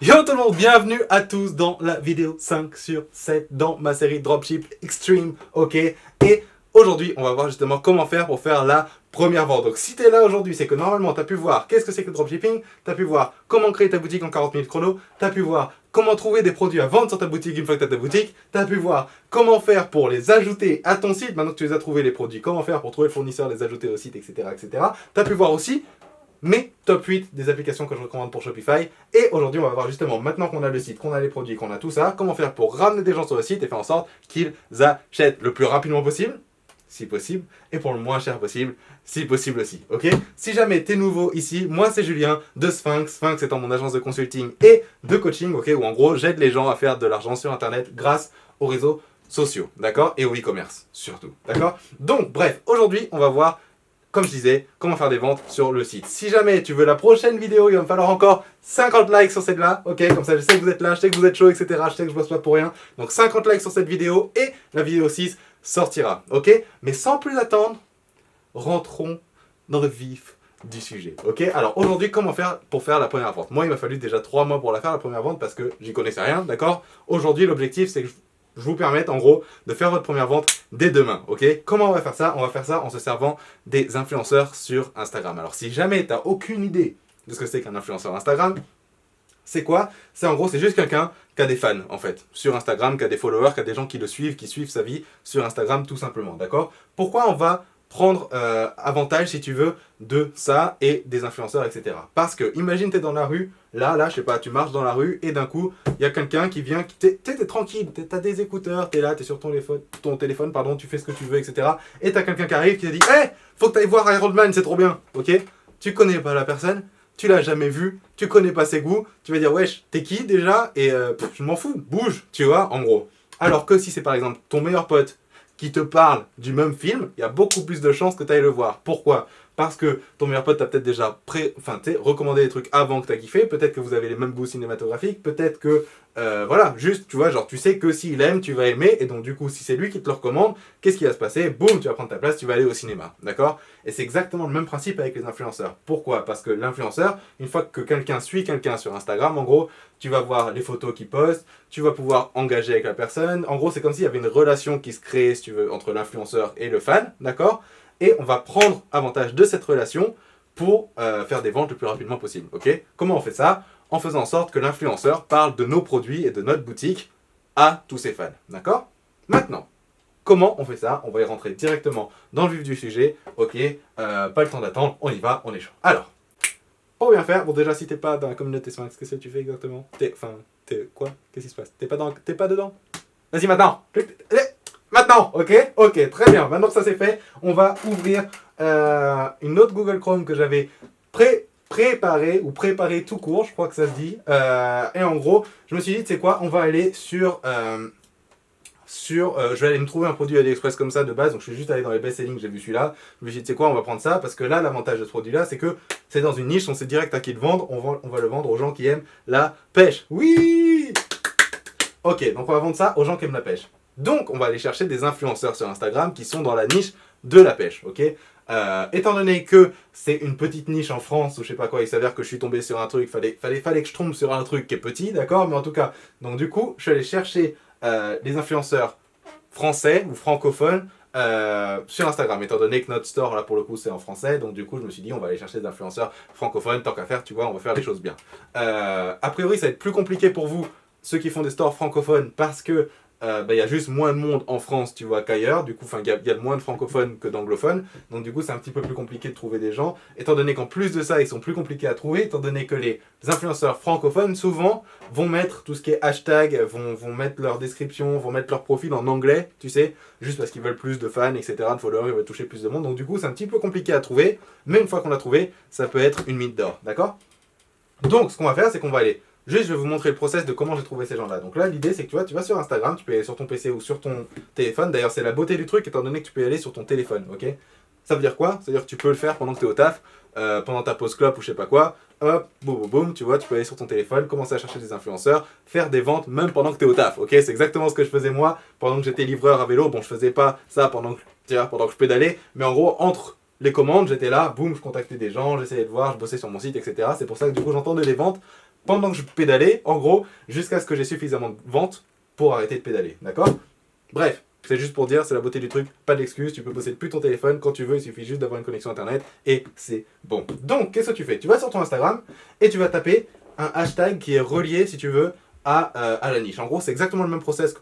Yo tout le monde, bienvenue à tous dans la vidéo 5 sur 7 dans ma série Dropship Extreme, ok. Et aujourd'hui, on va voir justement comment faire pour faire la première vente. Donc si tu es là aujourd'hui, c'est que normalement tu as pu voir qu'est-ce que c'est que le dropshipping, tu as pu voir comment créer ta boutique en 40 minutes chrono, tu as pu voir comment trouver des produits à vendre sur ta boutique une fois que tu as ta boutique, tu as pu voir comment faire pour les ajouter à ton site, maintenant que tu les as trouvés les produits, comment faire pour trouver le fournisseur, les ajouter au site, etc. etc. Tu as pu voir aussi mes top 8 des applications que je recommande pour Shopify. Et aujourd'hui, on va voir justement, maintenant qu'on a le site, qu'on a les produits, qu'on a tout ça, comment faire pour ramener des gens sur le site et faire en sorte qu'ils achètent le plus rapidement possible, si possible, et pour le moins cher possible, si possible aussi, ok. Si jamais t'es nouveau ici, moi c'est Julien de Sphinx, Sphinx étant mon agence de consulting et de coaching, ok, où en gros j'aide les gens à faire de l'argent sur internet grâce aux réseaux sociaux, d'accord, et au e-commerce, surtout, d'accord. Donc bref, aujourd'hui on va voir, comme je disais, comment faire des ventes sur le site. Si jamais tu veux la prochaine vidéo, il va me falloir encore 50 likes sur celle-là, ok, comme ça je sais que vous êtes là, je sais que vous êtes chaud, etc. Je sais que je bosse pas pour rien. Donc 50 likes sur cette vidéo et la vidéo 6 sortira, ok. Mais sans plus attendre, rentrons dans le vif du sujet, ok. Alors aujourd'hui, comment faire pour faire la première vente? Moi, il m'a fallu déjà 3 mois pour la faire, la première vente, parce que j'y connaissais rien, d'accord. Aujourd'hui, l'objectif, c'est que je vous permette en gros de faire votre première vente dès demain, ok. Comment on va faire ça? On va faire ça en se servant des influenceurs sur Instagram. Alors si jamais tu n'as aucune idée de ce que c'est qu'un influenceur Instagram, c'est quoi? C'est en gros, c'est juste quelqu'un qui a des fans en fait sur Instagram, qui a des followers, qui a des gens qui le suivent, qui suivent sa vie sur Instagram tout simplement, d'accord. Pourquoi on va prendre avantage, si tu veux, de ça et des influenceurs, etc. Parce que, imagine, tu es dans la rue, là, je sais pas, tu marches dans la rue et d'un coup, il y a quelqu'un qui vient, t'es tranquille, t'as des écouteurs, t'es là, t'es sur ton téléphone, pardon, tu fais ce que tu veux, etc. Et t'as quelqu'un qui arrive qui te dit, hey, faut que t'ailles voir Iron Man, c'est trop bien, ok. Tu connais pas la personne, tu l'as jamais vu, tu connais pas ses goûts, tu vas dire, wesh, t'es qui déjà? Et je m'en fous, bouge, tu vois, en gros. Alors que si c'est par exemple ton meilleur pote qui te parle du même film, il y a beaucoup plus de chances que tu ailles le voir. Pourquoi? Parce que ton meilleur pote t'a peut-être déjà recommandé des trucs avant que tu as kiffé, peut-être que vous avez les mêmes goûts cinématographiques, peut-être que, voilà, juste, tu vois, genre, tu sais que s'il aime, tu vas aimer, et donc du coup, si c'est lui qui te le recommande, qu'est-ce qui va se passer? Boum, tu vas prendre ta place, tu vas aller au cinéma, d'accord? Et c'est exactement le même principe avec les influenceurs. Pourquoi? Parce que l'influenceur, une fois que quelqu'un suit quelqu'un sur Instagram, en gros, tu vas voir les photos qu'il poste, tu vas pouvoir engager avec la personne. En gros, c'est comme s'il y avait une relation qui se crée, si tu veux, entre l'influenceur et le fan, d'accord? Et on va prendre avantage de cette relation pour faire des ventes le plus rapidement possible, ok? Comment on fait ça? En faisant en sorte que l'influenceur parle de nos produits et de notre boutique à tous ses fans, d'accord? Maintenant, comment on fait ça? On va y rentrer directement dans le vif du sujet, ok? Pas le temps d'attendre, on y va, on est chaud. Alors, pour bien faire, bon déjà si t'es pas dans la communauté Sphinx, qu'est-ce que tu fais exactement? T'es quoi? Qu'est-ce qui se passe? T'es pas dedans? Vas-y maintenant! Maintenant, ok? Ok, très bien. Maintenant que ça c'est fait, on va ouvrir une autre Google Chrome que j'avais préparé ou préparé tout court, je crois que ça se dit. Et en gros, je me suis dit, tu sais quoi, on va aller je vais aller me trouver un produit AliExpress comme ça de base, donc je suis juste allé dans les best-selling, j'ai vu celui-là. Je me suis dit, tu sais quoi, on va prendre ça, parce que là, l'avantage de ce produit-là, c'est que c'est dans une niche, on sait direct à qui le vendre, on va le vendre aux gens qui aiment la pêche. Oui! Ok, donc on va vendre ça aux gens qui aiment la pêche. Donc, on va aller chercher des influenceurs sur Instagram qui sont dans la niche de la pêche, ok. Étant donné que c'est une petite niche en France, ou je sais pas quoi, il s'avère que je suis tombé sur un truc, fallait que je tombe sur un truc qui est petit, d'accord, mais en tout cas, donc du coup, je suis allé chercher les influenceurs français ou francophones sur Instagram, étant donné que notre store, là, pour le coup, c'est en français, donc du coup, je me suis dit, on va aller chercher des influenceurs francophones, tant qu'à faire, tu vois, on va faire les choses bien. A priori, ça va être plus compliqué pour vous, ceux qui font des stores francophones, parce que y a juste moins de monde en France, tu vois, qu'ailleurs. Du coup, il y a moins de francophones que d'anglophones. Donc, du coup, c'est un petit peu plus compliqué de trouver des gens. Étant donné qu'en plus de ça, ils sont plus compliqués à trouver, étant donné que les influenceurs francophones, souvent, vont mettre tout ce qui est hashtag, vont mettre leur description, vont mettre leur profil en anglais, tu sais, juste parce qu'ils veulent plus de fans, etc., de followers, ils veulent toucher plus de monde. Donc, du coup, c'est un petit peu compliqué à trouver. Mais une fois qu'on l'a trouvé, ça peut être une mine d'or, d'accord? Donc, ce qu'on va faire, c'est qu'on va aller. Juste, je vais vous montrer le process de comment j'ai trouvé ces gens-là. Donc là, l'idée, c'est que tu vas sur Instagram, tu peux y aller sur ton PC ou sur ton téléphone. D'ailleurs, c'est la beauté du truc, étant donné que tu peux y aller sur ton téléphone, ok? Ça veut dire quoi? Ça veut dire que tu peux le faire pendant que tu es au taf, pendant ta pause clope ou je sais pas quoi. Hop, boum, boum, boum, tu vois, tu peux aller sur ton téléphone, commencer à chercher des influenceurs, faire des ventes même pendant que tu es au taf, ok? C'est exactement ce que je faisais moi pendant que j'étais livreur à vélo. Bon, je faisais pas ça pendant que je pédalais, mais en gros, entre les commandes, j'étais là, boum, je contactais des gens, j'essayais de voir, je bossais sur mon site, etc. C'est pour ça que du coup, j'entendais les ventes pendant que je pédalais, en gros, jusqu'à ce que j'ai suffisamment de ventes pour arrêter de pédaler, d'accord? Bref, c'est juste pour dire, c'est la beauté du truc, pas d'excuse, tu peux poser depuis ton téléphone quand tu veux, il suffit juste d'avoir une connexion internet et c'est bon. Donc, qu'est-ce que tu fais? Tu vas sur ton Instagram et tu vas taper un hashtag qui est relié, si tu veux, à la niche. En gros, c'est exactement le même process que,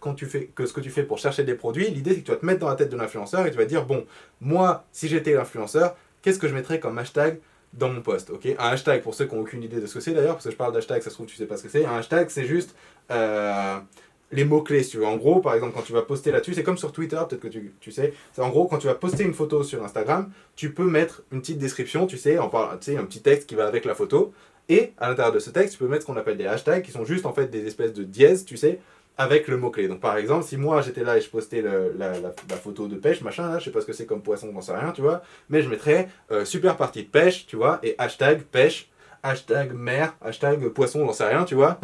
que ce que tu fais pour chercher des produits. L'idée, c'est que tu vas te mettre dans la tête de l'influenceur et tu vas dire, bon, moi, si j'étais l'influenceur, qu'est-ce que je mettrais comme hashtag dans mon post, ok? Un hashtag, pour ceux qui n'ont aucune idée de ce que c'est d'ailleurs, parce que je parle d'hashtag, ça se trouve tu sais pas ce que c'est. Un hashtag, c'est juste les mots-clés, si tu veux. En gros, par exemple, quand tu vas poster là-dessus, c'est comme sur Twitter, peut-être que tu sais. C'est en gros, quand tu vas poster une photo sur Instagram, tu peux mettre une petite description, tu sais, un petit texte qui va avec la photo. Et à l'intérieur de ce texte, tu peux mettre ce qu'on appelle des hashtags, qui sont juste en fait des espèces de dièses, tu sais, avec le mot-clé. Donc par exemple, si moi j'étais là et je postais la photo de pêche, machin, là, je sais pas ce que c'est comme poisson, j'en sais rien, tu vois, mais je mettrais super partie de pêche, tu vois, et hashtag pêche, hashtag mer, hashtag poisson, j'en sais rien, tu vois.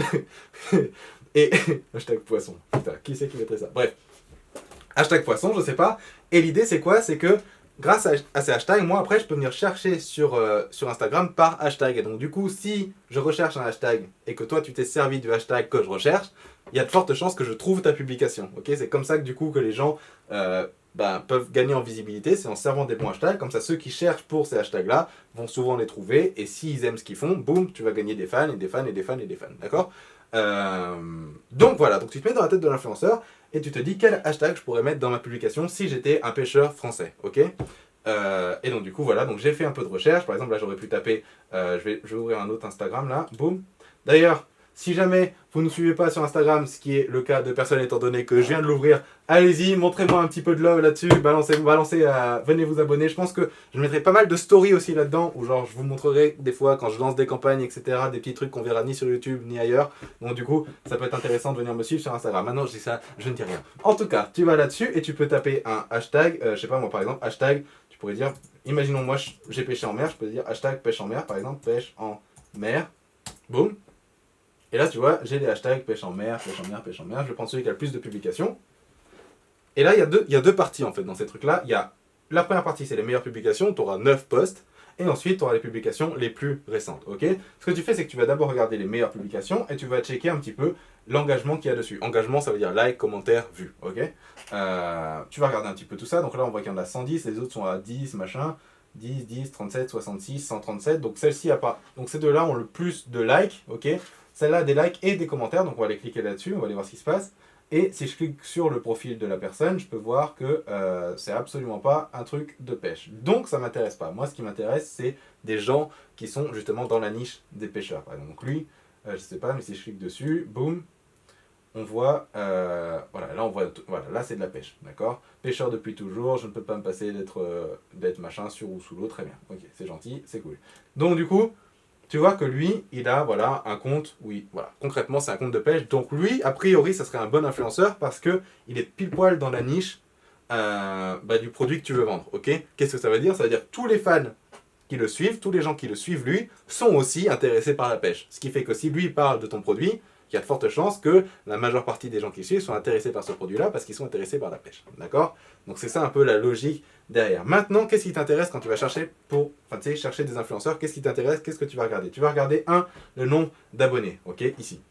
Et hashtag poisson, putain, qui c'est qui mettrait ça? Bref, hashtag poisson, je sais pas. Et l'idée c'est quoi? C'est que grâce à ces hashtags, moi après je peux venir chercher sur Instagram par hashtag. Et donc du coup, si je recherche un hashtag et que toi tu t'es servi du hashtag que je recherche, il y a de fortes chances que je trouve ta publication. Ok, c'est comme ça que du coup que les gens peuvent gagner en visibilité, c'est en servant des bons hashtags. Comme ça, ceux qui cherchent pour ces hashtags-là vont souvent les trouver. Et s'ils aiment ce qu'ils font, boum, tu vas gagner des fans et des fans et des fans et des fans. D'accord? Donc voilà, donc tu te mets dans la tête de l'influenceur et tu te dis quel hashtag je pourrais mettre dans ma publication si j'étais un pêcheur français, ok? Et donc du coup voilà, donc j'ai fait un peu de recherche, par exemple là j'aurais pu taper, je vais ouvrir un autre Instagram là, boum. D'ailleurs, si jamais vous ne nous suivez pas sur Instagram, ce qui est le cas de personne étant donné que je viens de l'ouvrir, allez-y, montrez-moi un petit peu de love là-dessus, venez vous abonner. Je pense que je mettrai pas mal de stories aussi là-dedans, où genre je vous montrerai des fois quand je lance des campagnes, etc., des petits trucs qu'on verra ni sur YouTube ni ailleurs. Donc du coup, ça peut être intéressant de venir me suivre sur Instagram. Maintenant je dis ça, je ne dis rien. En tout cas, tu vas là-dessus et tu peux taper un hashtag, je sais pas moi par exemple, hashtag, tu pourrais dire, imaginons moi j'ai pêché en mer, je peux dire hashtag pêche en mer par exemple, pêche en mer, boum. Et là, tu vois, j'ai des hashtags pêche en mer, pêche en mer, pêche en mer. Je vais prendre celui qui a le plus de publications. Et là, il y a deux parties en fait dans ces trucs-là. Il y a la première partie, c'est les meilleures publications. Tu auras 9 posts. Et ensuite, tu auras les publications les plus récentes. Ok? Ce que tu fais, c'est que tu vas d'abord regarder les meilleures publications et tu vas checker un petit peu l'engagement qu'il y a dessus. Engagement, ça veut dire like, commentaire, vue. Ok? Tu vas regarder un petit peu tout ça. Donc là, on voit qu'il y en a 110. Les autres sont à 10, machin. 10, 10, 37, 66, 137. Donc celle-ci a pas. Donc ces deux-là ont le plus de likes. Ok? Celle-là a des likes et des commentaires, donc on va aller cliquer là-dessus, on va aller voir ce qui se passe. Et si je clique sur le profil de la personne, je peux voir que c'est absolument pas un truc de pêche. Donc ça m'intéresse pas. Moi, ce qui m'intéresse, c'est des gens qui sont justement dans la niche des pêcheurs. Par exemple, donc lui, je sais pas, mais si je clique dessus, boum, on voit, voilà, là on voit, voilà, là c'est de la pêche, d'accord? Pêcheur depuis toujours, je ne peux pas me passer d'être machin sur ou sous l'eau, très bien. Ok, c'est gentil, c'est cool. Donc du coup, tu vois que lui, il a voilà, un compte, oui, voilà, concrètement c'est un compte de pêche. Donc lui, a priori, ça serait un bon influenceur parce que il est pile poil dans la niche du produit que tu veux vendre. Ok? Qu'est-ce que ça veut dire? Ça veut dire que tous les fans qui le suivent, tous les gens qui le suivent lui, sont aussi intéressés par la pêche. Ce qui fait que si lui parle de ton produit, il y a de fortes chances que la majeure partie des gens qui le suivent sont intéressés par ce produit-là parce qu'ils sont intéressés par la pêche. D'accord? Donc c'est ça un peu la logique derrière. Maintenant, qu'est-ce qui t'intéresse quand tu vas chercher chercher des influenceurs? Qu'est-ce qui t'intéresse? Qu'est-ce que tu vas regarder? Tu vas regarder, le nombre d'abonnés, ok, ici.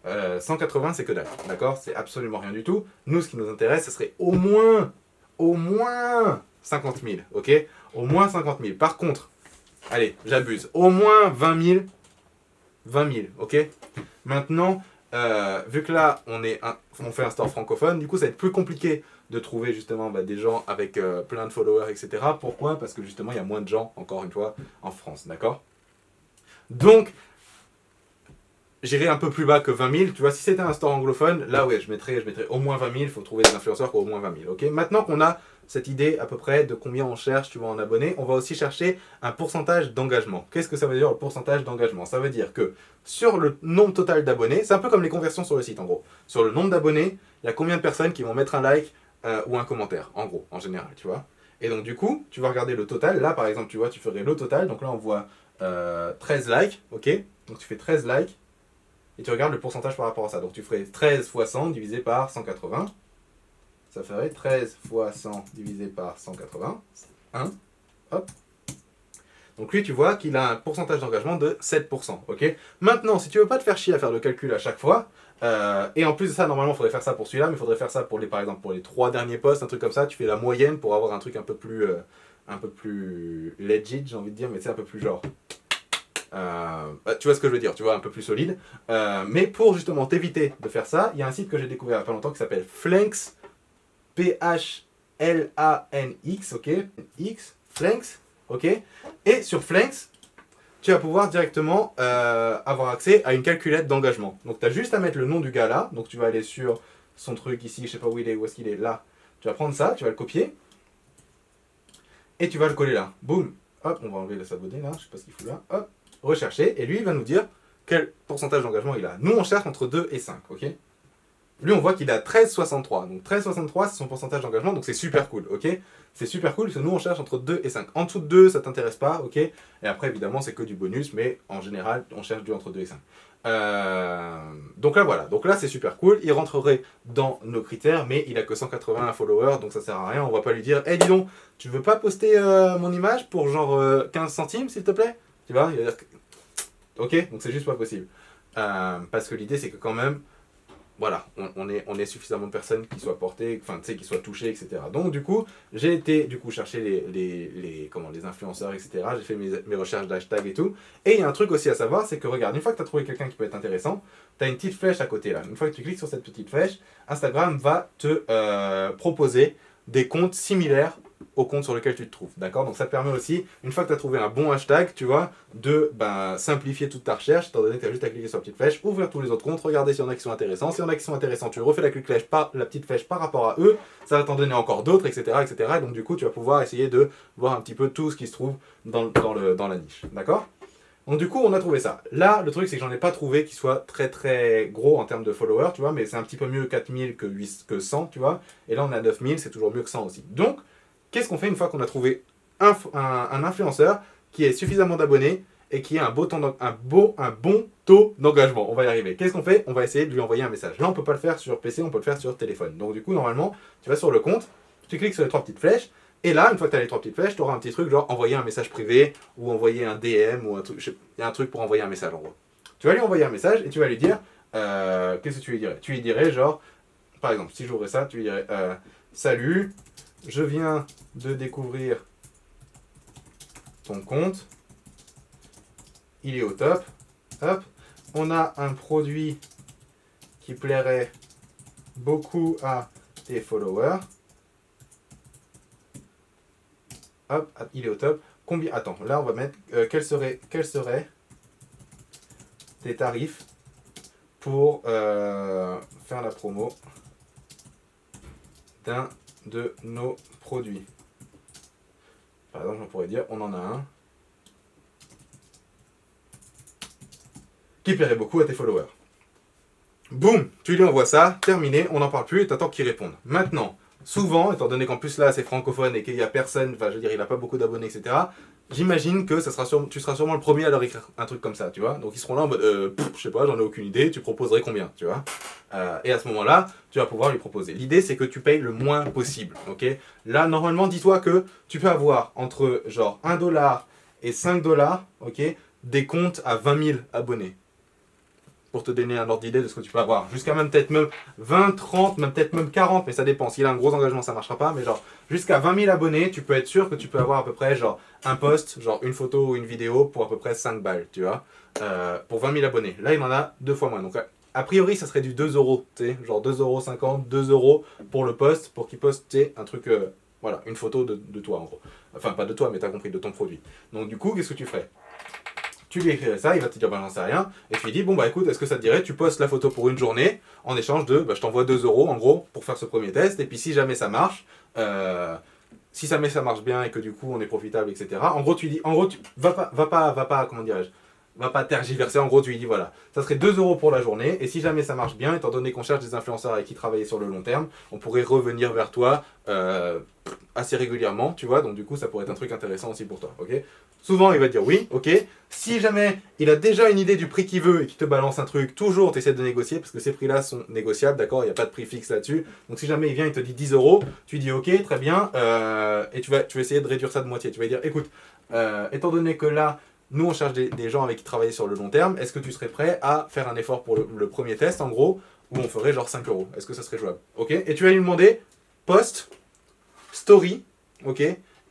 180, c'est que dalle, d'accord? C'est absolument rien du tout. Nous, ce qui nous intéresse, ce serait au moins 50 000, ok? Au moins 50 000. Par contre, allez, j'abuse, au moins 20 000, ok? Maintenant, vu que là, on fait un store francophone, du coup, ça va être plus compliqué de trouver justement des gens avec plein de followers, etc. Pourquoi? Parce que justement, il y a moins de gens, encore une fois, en France, d'accord? Donc, j'irai un peu plus bas que 20 000. Tu vois, si c'était un store anglophone, là, ouais, je mettrais au moins 20 000. Il faut trouver des influenceurs qui ont au moins 20 000, ok? Maintenant qu'on a cette idée à peu près de combien on cherche, tu vois, en abonnés, on va aussi chercher un pourcentage d'engagement. Qu'est-ce que ça veut dire le pourcentage d'engagement? Ça veut dire que sur le nombre total d'abonnés, c'est un peu comme les conversions sur le site en gros. Sur le nombre d'abonnés, il y a combien de personnes qui vont mettre un like ou un commentaire, en gros, en général, tu vois. Et donc du coup, tu vas regarder le total. Là par exemple, tu vois, tu ferais le total. Donc là on voit 13 likes, ok? Donc tu fais 13 likes et tu regardes le pourcentage par rapport à ça. Donc tu ferais 13 fois 100 divisé par 180. Ça ferait 13 fois 100 divisé par 180. 1. Hop. Donc lui, tu vois qu'il a un pourcentage d'engagement de 7%. Ok. Maintenant, si tu veux pas te faire chier à faire le calcul à chaque fois, et en plus de ça, normalement, il faudrait faire ça pour celui-là, mais il faudrait faire ça pour les, par exemple, pour les 3 derniers posts, un truc comme ça. Tu fais la moyenne pour avoir un truc un peu plus legit, j'ai envie de dire, mais c'est un peu plus genre. Tu vois ce que je veux dire, tu vois, un peu plus solide. Mais pour justement t'éviter de faire ça, il y a un site que j'ai découvert il y a pas longtemps qui s'appelle Flanks, P-H-L-A-N-X, ok, X, Flanks, ok. Et sur Flanks, tu vas pouvoir directement avoir accès à une calculette d'engagement. Donc tu as juste à mettre le nom du gars là, donc tu vas aller sur son truc ici, je sais pas où il est, où est-ce qu'il est, là. Tu vas prendre ça, tu vas le copier, et tu vas le coller là. Boum. Hop, on va enlever le s'abonner là, je sais pas ce qu'il fout là. Hop, rechercher, et lui il va nous dire quel pourcentage d'engagement il a. Nous on cherche entre 2 et 5, ok. Lui on voit qu'il a 13,63. Donc 13,63 c'est son pourcentage d'engagement, donc c'est super cool, ok. C'est super cool parce que nous on cherche entre 2 et 5. En dessous de 2 ça t'intéresse pas, ok. Et après évidemment c'est que du bonus, mais en général on cherche du entre 2 et 5. Donc là voilà, donc là c'est super cool, il rentrerait dans nos critères, mais il a que 181 followers, donc ça sert à rien, on va pas lui dire, hey dis donc, tu veux pas poster mon image pour genre 15 centimes s'il te plaît. Tu vois, il va dire, ok, donc c'est juste pas possible. Parce que l'idée c'est que quand même, voilà, on est suffisamment de personnes qui soient portées, enfin tu sais, qui soient touchées, etc. Donc du coup, j'ai été chercher les influenceurs, etc. J'ai fait mes recherches d'hashtag et tout. Et il y a un truc aussi à savoir, c'est que regarde, une fois que tu as trouvé quelqu'un qui peut être intéressant, tu as une petite flèche à côté là. Une fois que tu cliques sur cette petite flèche, Instagram va te proposer des comptes similaires au compte sur lequel tu te trouves. D'accord. Donc ça te permet aussi, une fois que tu as trouvé un bon hashtag, tu vois, de simplifier toute ta recherche, étant donné que tu as juste à cliquer sur la petite flèche, ouvrir tous les autres comptes, regarder s'il y en a qui sont intéressants. S'il y en a qui sont intéressants, tu refais la petite flèche par rapport à eux, ça va t'en donner encore d'autres, etc., etc. Et donc du coup, tu vas pouvoir essayer de voir un petit peu tout ce qui se trouve dans la niche. D'accord. Donc du coup, on a trouvé ça. Là, le truc, c'est que j'en ai pas trouvé qui soit très très gros en termes de followers, tu vois, mais c'est un petit peu mieux 4000 que 100, tu vois. Et là, on a 9000, c'est toujours mieux que 100 aussi. Donc, qu'est-ce qu'on fait une fois qu'on a trouvé un influenceur qui ait suffisamment d'abonnés et qui a un bon taux d'engagement? On va y arriver. Qu'est-ce qu'on fait? On va essayer de lui envoyer un message. Là, on peut pas le faire sur PC, on peut le faire sur téléphone. Donc du coup, normalement, tu vas sur le compte, tu cliques sur les 3 petites flèches, et là, une fois que tu as les 3 petites flèches, tu auras un petit truc genre envoyer un message privé ou envoyer un DM ou un truc. Il y a un truc pour envoyer un message en gros. Tu vas lui envoyer un message et tu vas lui dire qu'est-ce que tu lui dirais? Tu lui dirais genre, par exemple, si j'ouvrais ça, tu lui dirais salut, je viens de découvrir ton compte, il est au top. Hop, on a un produit qui plairait beaucoup à tes followers. Hop, il est au top. Combien? Attends, là on va mettre quels seraient tes tarifs pour faire la promo d'un de nos produits. Par exemple, on pourrait dire, on en a un qui plairait beaucoup à tes followers. Boum, tu lui envoies ça, terminé, on n'en parle plus et t'attends qu'il réponde. Maintenant, souvent, étant donné qu'en plus là c'est francophone et qu'il n'y a personne, enfin je veux dire il n'a pas beaucoup d'abonnés, etc. J'imagine que tu seras sûrement le premier à leur écrire un truc comme ça, tu vois. Donc ils seront là en mode, je sais pas, j'en ai aucune idée, tu proposerais combien, tu vois. Et à ce moment-là, tu vas pouvoir lui proposer. L'idée c'est que tu payes le moins possible, ok. Là, normalement, dis-toi que tu peux avoir entre genre 1$ et 5$, ok, des comptes à 20 000 abonnés. Pour te donner un ordre d'idée de ce que tu peux avoir. Jusqu'à même peut-être même 20, 30, même peut-être même 40, mais ça dépend. S'il a un gros engagement, ça ne marchera pas. Mais genre, jusqu'à 20 000 abonnés, tu peux être sûr que tu peux avoir à peu près genre un post, genre une photo ou une vidéo pour à peu près 5 balles, tu vois. Pour 20 000 abonnés. Là, il en a 2 fois moins. Donc, a priori, ça serait du 2€, tu sais, genre 2,50€, 2€ pour le post, pour qu'il poste, tu sais, un truc, voilà, une photo de toi en gros. Enfin, pas de toi, mais t'as compris, de ton produit. Donc, du coup, qu'est-ce que tu ferais? Tu lui écrirais ça, il va te dire bah j'en sais rien, et tu lui dis bon bah écoute, est-ce que ça te dirait, tu postes la photo pour une journée, en échange de je t'envoie 2€ en gros pour faire ce premier test, et puis si jamais ça marche, si jamais ça marche bien et que du coup on est profitable, etc. En gros tu lui dis, va pas, comment dirais-je, va pas tergiverser, en gros tu lui dis voilà, ça serait 2€ pour la journée, et si jamais ça marche bien, étant donné qu'on cherche des influenceurs avec qui travailler sur le long terme, on pourrait revenir vers toi assez régulièrement, tu vois, donc du coup ça pourrait être un truc intéressant aussi pour toi, ok. Souvent, il va dire oui, ok. Si jamais il a déjà une idée du prix qu'il veut et qu'il te balance un truc, toujours tu essaies de négocier parce que ces prix-là sont négociables, d'accord. Il n'y a pas de prix fixe là-dessus. Donc si jamais il vient, il te dit 10€, tu dis ok, très bien, et tu vas essayer de réduire ça de moitié. Tu vas dire écoute, étant donné que là, nous on cherche des gens avec qui travailler sur le long terme, est-ce que tu serais prêt à faire un effort pour le premier test en gros, où on ferait genre 5 euros? Est-ce que ça serait jouable? Ok. Et tu vas lui demander post, story, ok,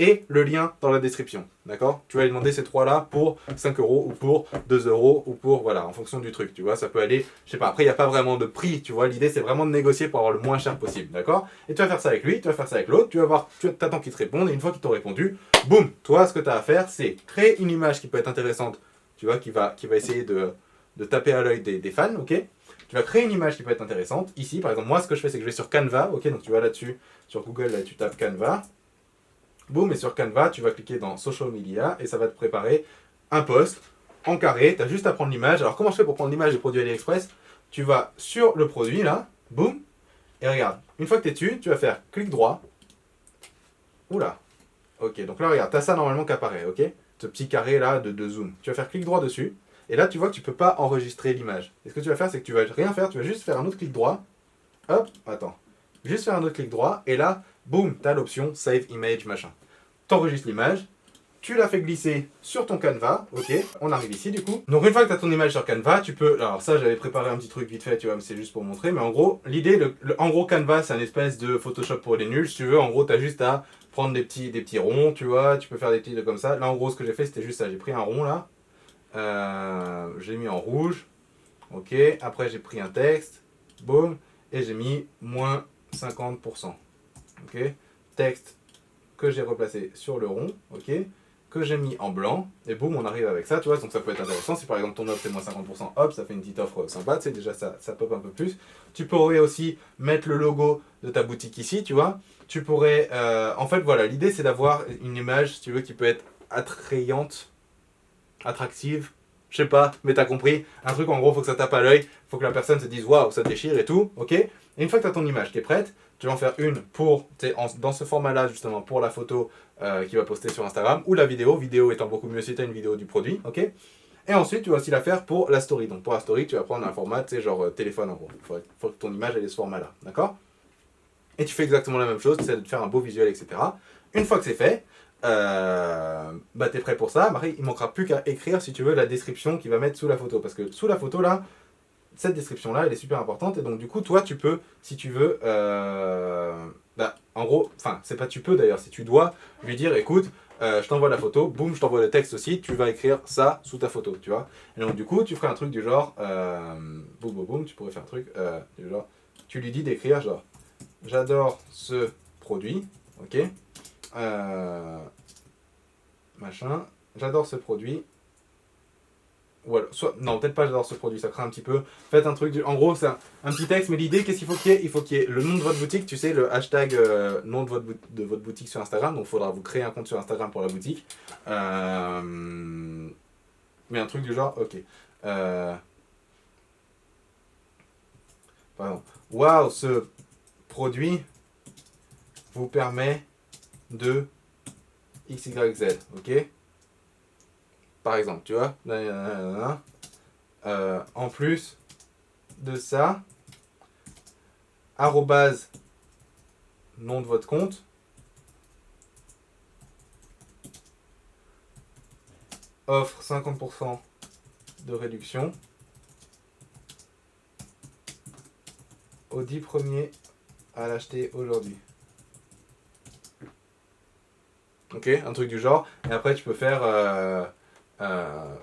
et le lien dans la description, d'accord? Tu vas lui demander ces trois-là pour 5 euros ou pour 2 euros ou pour, voilà, en fonction du truc, tu vois, ça peut aller, je sais pas, après il n'y a pas vraiment de prix, tu vois, l'idée c'est vraiment de négocier pour avoir le moins cher possible, d'accord? Et tu vas faire ça avec lui, tu vas faire ça avec l'autre, tu vas voir, tu attends qu'il te réponde, et une fois qu'ils t'ont répondu, boum, toi ce que tu as à faire c'est créer une image qui peut être intéressante, tu vois, qui va essayer de taper à l'œil des fans, ok? Tu vas créer une image qui peut être intéressante, ici par exemple, moi ce que je fais c'est que je vais sur Canva, ok, donc tu vas là-dessus, sur Google, là tu tapes Canva, boum, et sur Canva, tu vas cliquer dans Social Media et ça va te préparer un post en carré. Tu as juste à prendre l'image. Alors, comment je fais pour prendre l'image du produit AliExpress? Tu vas sur le produit, là, boum, et regarde. Une fois que tu es dessus, tu vas faire clic droit. Oula. Ok, donc là, regarde, tu as ça normalement qui apparaît, ok? Ce petit carré là de zoom. Tu vas faire clic droit dessus. Et là, tu vois que tu ne peux pas enregistrer l'image. Et ce que tu vas faire, c'est que tu vas rien faire. Tu vas juste faire un autre clic droit. Hop, attends. Juste faire un autre clic droit. Et là, boum, tu as l'option Save Image, machin. T'enregistres l'image, tu la fais glisser sur ton Canva, ok, on arrive ici du coup. Donc une fois que tu as ton image sur Canva, tu peux, alors ça j'avais préparé un petit truc vite fait, tu vois, mais c'est juste pour montrer, mais en gros, l'idée, en gros Canva c'est un espèce de Photoshop pour les nuls, si tu veux, en gros tu as juste à prendre des petits ronds, tu vois, tu peux faire des petits trucs comme ça. Là en gros ce que j'ai fait c'était juste ça, j'ai pris un rond là, j'ai mis en rouge, ok, après j'ai pris un texte, boum, et j'ai mis moins 50%, ok, texte que j'ai replacé sur le rond, ok, que j'ai mis en blanc, et boum, on arrive avec ça, tu vois, donc ça peut être intéressant, si par exemple ton offre c'est moins 50%, hop, ça fait une petite offre sympa, tu sais, déjà ça pop un peu plus. Tu pourrais aussi mettre le logo de ta boutique ici, tu vois, tu pourrais, en fait voilà, l'idée c'est d'avoir une image, si tu veux, qui peut être attrayante, attractive, je sais pas, mais t'as compris, un truc en gros, faut que ça tape à l'œil, faut que la personne se dise waouh, ça déchire et tout, ok, et une fois que tu as ton image qui est prête, tu vas en faire une pour, dans ce format-là justement, pour la photo qui va poster sur Instagram, ou la vidéo étant beaucoup mieux si tu as une vidéo du produit, ok. Et ensuite, tu vas aussi la faire pour la story. Donc pour la story, tu vas prendre un format, tu sais, genre téléphone en gros. Faut que ton image elle ait ce format-là, d'accord. Et tu fais exactement la même chose, tu essaies de faire un beau visuel, etc. Une fois que c'est fait, bah t'es prêt pour ça. Marie, il manquera plus qu'à écrire, si tu veux, la description qu'il va mettre sous la photo. Parce que sous la photo, là, cette description-là, elle est super importante. Et donc, du coup, toi, tu peux, si tu veux, bah, en gros, enfin, c'est pas tu peux d'ailleurs, si tu dois lui dire, écoute, je t'envoie la photo, boum, je t'envoie le texte aussi, tu vas écrire ça sous ta photo, tu vois. Et donc, du coup, tu ferais un truc du genre, boum, boum, boum, tu pourrais faire un truc du genre, tu lui dis d'écrire, genre, j'adore ce produit, ok, machin, j'adore ce produit. Voilà, soit, non, peut-être pas j'adore ce produit, ça craint un petit peu. Faites un truc, en gros, c'est un petit texte, mais l'idée, qu'est-ce qu'il faut qu'il y ait? Il faut qu'il y ait le nom de votre boutique, tu sais, le hashtag nom de votre boutique sur Instagram. Donc, il faudra vous créer un compte sur Instagram pour la boutique. Mais un truc du genre, ok. Pardon. Waouh, ce produit vous permet de XYZ, ok? Par exemple, tu vois, en plus de ça, arrobase nom de votre compte, offre 50% de réduction aux 10 premiers à l'acheter aujourd'hui. Ok, un truc du genre. Et après, tu peux faire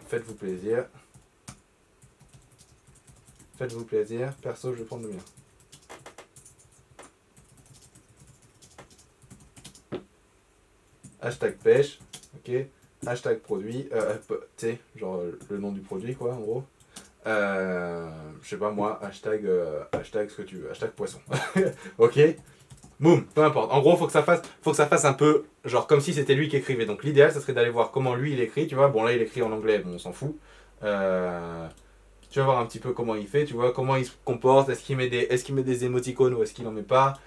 faites-vous plaisir. Faites-vous plaisir. Perso, je vais prendre le mien. Hashtag pêche. Ok. Hashtag produit. Tu sais, genre le nom du produit, quoi, en gros. Je sais pas moi, hashtag ce que tu veux. Hashtag poisson. Ok. Boum, peu importe. En gros, faut que ça fasse un peu genre comme si c'était lui qui écrivait. Donc l'idéal, ça serait d'aller voir comment lui il écrit, tu vois. Bon là, il écrit en anglais, bon, on s'en fout. Tu vas voir un petit peu comment il fait, tu vois, comment il se comporte. Est-ce qu'il met des émoticônes ou est-ce qu'il en met pas.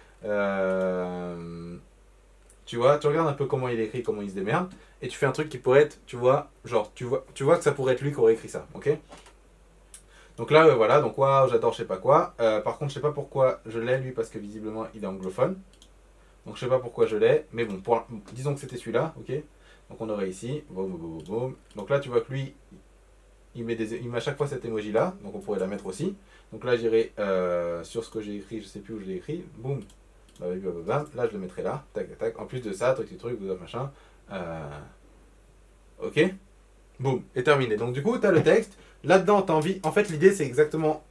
Tu vois, tu regardes un peu comment il écrit, comment il se démerde, et tu fais un truc qui pourrait être, tu vois, genre, tu vois que ça pourrait être lui qui aurait écrit ça, ok. Donc là, voilà, donc waouh, j'adore je sais pas quoi. Par contre, je sais pas pourquoi je l'ai lui, parce que visiblement il est anglophone. Donc je sais pas pourquoi je l'ai, mais bon, disons que c'était celui-là, ok. Donc on aurait ici, boum, boum, boum, boum. Donc là, tu vois que lui, il met à chaque fois cette emoji là, donc on pourrait la mettre aussi. Donc là, j'irai sur ce que j'ai écrit, je sais plus où je l'ai écrit, boum, là je le mettrai là, tac, tac. En plus de ça, truc, machin. Ok, boum, et terminé. Donc du coup, tu as le texte. Là-dedans, tu as envie. En fait, l'idée, c'est exactement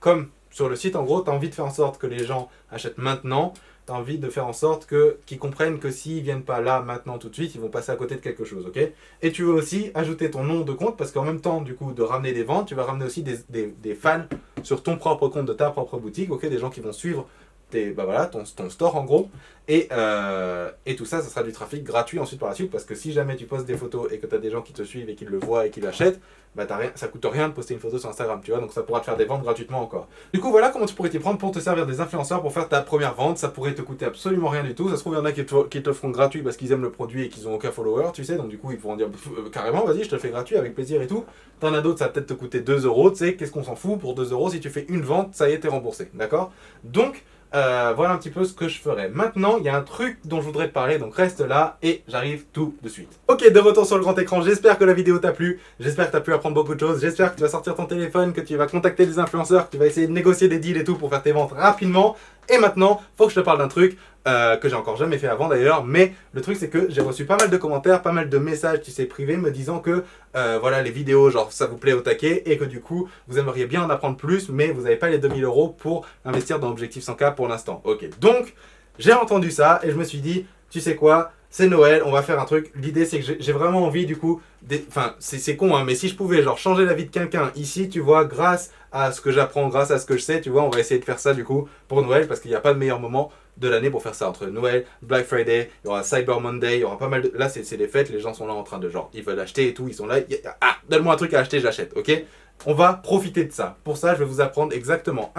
comme sur le site. En gros, tu as envie de faire en sorte que les gens achètent maintenant. Tu as envie de faire en sorte qu'ils comprennent que s'ils ne viennent pas là, maintenant, tout de suite, ils vont passer à côté de quelque chose. Ok. Et tu veux aussi ajouter ton nom de compte parce qu'en même temps, du coup, de ramener des ventes, tu vas ramener aussi des fans sur ton propre compte de ta propre boutique. Ok. Des gens qui vont suivre ton store en gros. Et tout ça, ça sera du trafic gratuit ensuite par la suite. Parce que si jamais tu postes des photos et que tu as des gens qui te suivent et qui le voient et qui l'achètent, bah ça coûte rien de poster une photo sur Instagram, tu vois. Donc ça pourra te faire des ventes gratuitement encore. Du coup, voilà comment tu pourrais t'y prendre pour te servir des influenceurs pour faire ta première vente. Ça pourrait te coûter absolument rien du tout. Ça se trouve, il y en a qui te le feront gratuit parce qu'ils aiment le produit et qu'ils ont aucun follower, tu sais. Donc du coup, ils pourront dire carrément, vas-y, je te le fais gratuit avec plaisir et tout. T'en as d'autres, ça va peut-être te coûter 2 euros. Tu sais, qu'est-ce qu'on s'en fout pour 2 euros si tu fais une vente, ça y est, t'es remboursé. D'accord. Donc, voilà un petit peu ce que je ferai. Maintenant, il y a un truc dont je voudrais te parler, donc reste là et j'arrive tout de suite. Ok, de retour sur le grand écran, j'espère que la vidéo t'a plu, j'espère que tu as pu apprendre beaucoup de choses, j'espère que tu vas sortir ton téléphone, que tu vas contacter des influenceurs, que tu vas essayer de négocier des deals et tout pour faire tes ventes rapidement. Et maintenant, faut que je te parle d'un truc que j'ai encore jamais fait avant d'ailleurs, mais le truc c'est que j'ai reçu pas mal de commentaires, pas mal de messages, tu sais, privés, me disant que voilà, les vidéos, genre ça vous plaît au taquet et que du coup, vous aimeriez bien en apprendre plus, mais vous n'avez pas les 2000 euros pour investir dans Objectif 100K pour l'instant. Ok, donc j'ai entendu ça et je me suis dit, tu sais quoi, c'est Noël, on va faire un truc. L'idée c'est que j'ai vraiment envie du coup, enfin c'est con hein, mais si je pouvais genre changer la vie de quelqu'un ici, tu vois, grâce à ce que j'apprends, grâce à ce que je sais, tu vois, on va essayer de faire ça du coup pour Noël parce qu'il n'y a pas de meilleur moment de l'année pour faire ça. Entre Noël, Black Friday, il y aura Cyber Monday, il y aura pas mal de... Là c'est les fêtes, les gens sont là en train de genre, ils veulent acheter et tout, ils sont là, ah, donne-moi un truc à acheter, j'achète, ok. On va profiter de ça. Pour ça, je vais vous apprendre exactement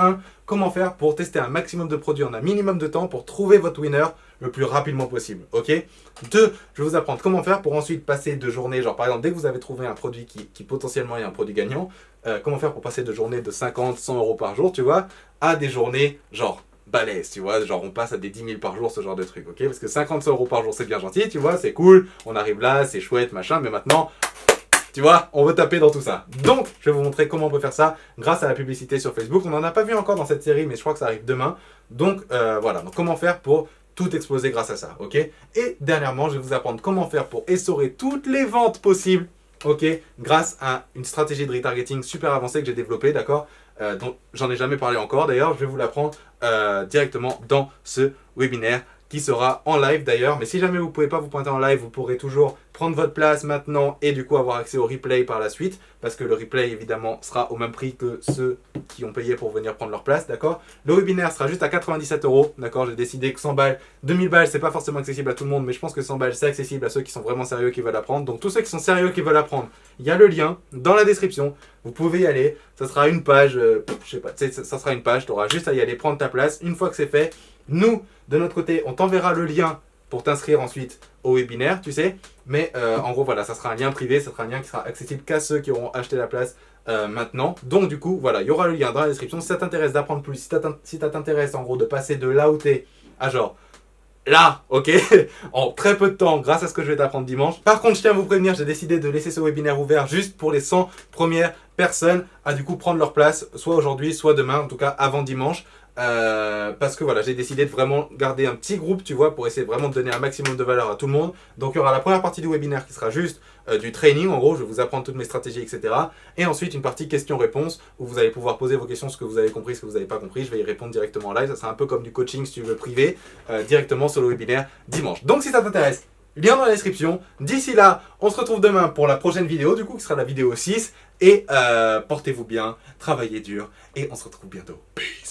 comment faire pour tester un maximum de produits en un minimum de temps pour trouver votre winner le plus rapidement possible, ok. 2, je vais vous apprendre comment faire pour ensuite passer de journées, genre par exemple, dès que vous avez trouvé un produit qui potentiellement est un produit gagnant, comment faire pour passer de journées de 50, 100 euros par jour, tu vois, à des journées genre balèze, tu vois, genre on passe à des 10 000 par jour, ce genre de truc, ok. Parce que 50 euros par jour, c'est bien gentil, tu vois, c'est cool, on arrive là, c'est chouette, machin, mais maintenant... Tu vois, on veut taper dans tout ça. Donc, je vais vous montrer comment on peut faire ça grâce à la publicité sur Facebook. On n'en a pas vu encore dans cette série, mais je crois que ça arrive demain. Donc, voilà. Donc, comment faire pour tout exploser grâce à ça, ok. Et dernièrement, je vais vous apprendre comment faire pour essorer toutes les ventes possibles, ok, grâce à une stratégie de retargeting super avancée que j'ai développée, d'accord, dont j'en ai jamais parlé encore. D'ailleurs, je vais vous l'apprendre directement dans ce webinaire qui sera en live d'ailleurs. Mais si jamais vous ne pouvez pas vous pointer en live, vous pourrez toujours prendre votre place maintenant et du coup avoir accès au replay par la suite. Parce que le replay évidemment sera au même prix que ceux qui ont payé pour venir prendre leur place, d'accord. Le webinaire sera juste à 97 euros, d'accord. J'ai décidé que 100 balles, 2000 balles, c'est pas forcément accessible à tout le monde, mais je pense que 100 balles c'est accessible à ceux qui sont vraiment sérieux qui veulent apprendre. Donc tous ceux qui sont sérieux qui veulent apprendre, il y a le lien dans la description. Vous pouvez y aller, ça sera une page, je sais pas, ça sera une page, tu auras juste à y aller prendre ta place. Une fois que c'est fait, nous, de notre côté, on t'enverra le lien pour t'inscrire ensuite au webinaire, tu sais. Mais en gros, voilà, ça sera un lien privé, ça sera un lien qui sera accessible qu'à ceux qui auront acheté la place maintenant. Donc du coup, voilà, il y aura le lien dans la description. Si ça t'intéresse d'apprendre plus, si ça t'intéresse en gros de passer de là où t'es à genre là, ok, en très peu de temps grâce à ce que je vais t'apprendre dimanche. Par contre, je tiens à vous prévenir, j'ai décidé de laisser ce webinaire ouvert juste pour les 100 premières personnes à du coup prendre leur place, soit aujourd'hui, soit demain, en tout cas avant dimanche. Parce que voilà, j'ai décidé de vraiment garder un petit groupe, tu vois, pour essayer vraiment de donner un maximum de valeur à tout le monde. Donc il y aura la première partie du webinaire qui sera juste du training, en gros, je vais vous apprendre toutes mes stratégies, etc. Et ensuite une partie questions-réponses où vous allez pouvoir poser vos questions, ce que vous avez compris, ce que vous n'avez pas compris. Je vais y répondre directement en live, ça sera un peu comme du coaching si tu veux privé, directement sur le webinaire dimanche. Donc si ça t'intéresse, lien dans la description. D'ici là, on se retrouve demain pour la prochaine vidéo, du coup, qui sera la vidéo 6. Et portez-vous bien, travaillez dur, et on se retrouve bientôt. Peace.